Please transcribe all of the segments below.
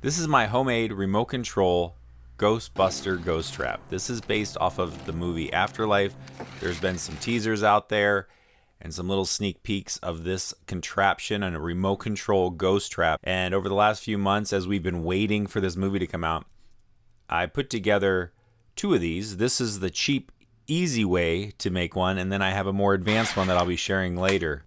This is my homemade remote control Ghostbuster Ghost Trap. This is based off of the movie Afterlife. There's been some teasers out there and some little sneak peeks of this contraption and a remote control ghost trap. And over the last few months, as we've been waiting for this movie to come out, I put together two of these. This is the cheap, easy way to make one, and then I have a more advanced one that I'll be sharing later.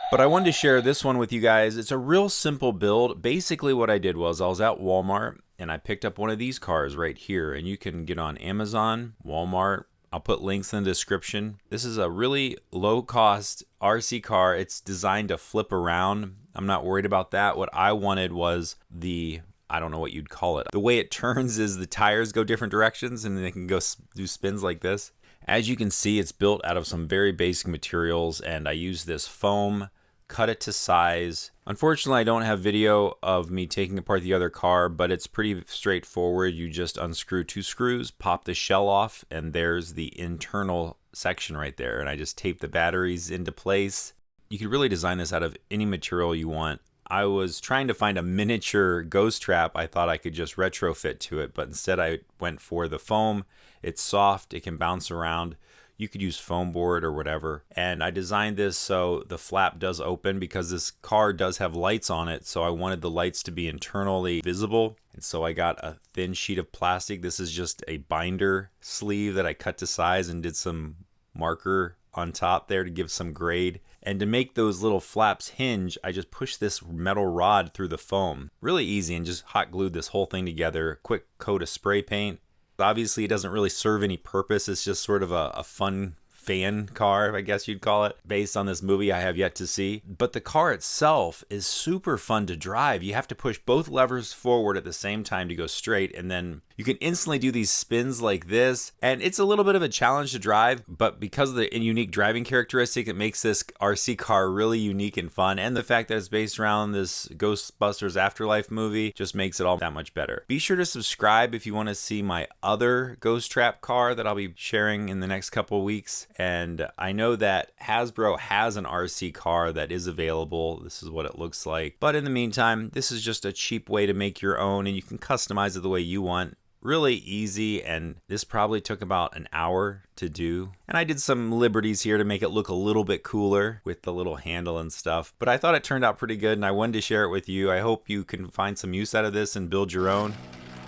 But I wanted to share this one with you guys. It's a real simple build. Basically what I did was I was at Walmart and I picked up one of these cars right here, and you can get on Amazon, Walmart. I'll put links in the description. This is a really low cost RC car. It's designed to flip around. I'm not worried about that. What I wanted was I don't know what you'd call it. The way it turns is the tires go different directions and they can go do spins like this. As you can see, it's built out of some very basic materials, and I use this foam, cut it to size. Unfortunately, I don't have video of me taking apart the other car, but it's pretty straightforward. You just unscrew two screws, pop the shell off, and there's the internal section right there. And I just tape the batteries into place. You could really design this out of any material you want. I was trying to find a miniature ghost trap I thought I could just retrofit to it, but instead I went for the foam. It's soft, it can bounce around. You could use foam board or whatever. And I designed this so the flap does open because this car does have lights on it. So I wanted the lights to be internally visible. And so I got a thin sheet of plastic. This is just a binder sleeve that I cut to size and did some marker on top there to give some grade. And to make those little flaps hinge, I just pushed this metal rod through the foam. Really easy, and just hot glued this whole thing together. Quick coat of spray paint. Obviously, it doesn't really serve any purpose. It's just sort of a fun fan car, I guess you'd call it, based on this movie I have yet to see. But the car itself is super fun to drive. You have to push both levers forward at the same time to go straight, and then you can instantly do these spins like this. And it's a little bit of a challenge to drive, but because of the unique driving characteristic, it makes this RC car really unique and fun. And the fact that it's based around this Ghostbusters Afterlife movie just makes it all that much better. Be sure to subscribe if you want to see my other ghost trap car that I'll be sharing in the next couple weeks. And I know that Hasbro has an RC car that is available. This is what it looks like. But in the meantime, this is just a cheap way to make your own, and you can customize it the way you want. Really easy, and this probably took about an hour to do. And I did some liberties here to make it look a little bit cooler with the little handle and stuff. But I thought it turned out pretty good, and I wanted to share it with you. I hope you can find some use out of this and build your own.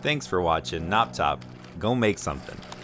Thanks for watching. Knoptop, go make something.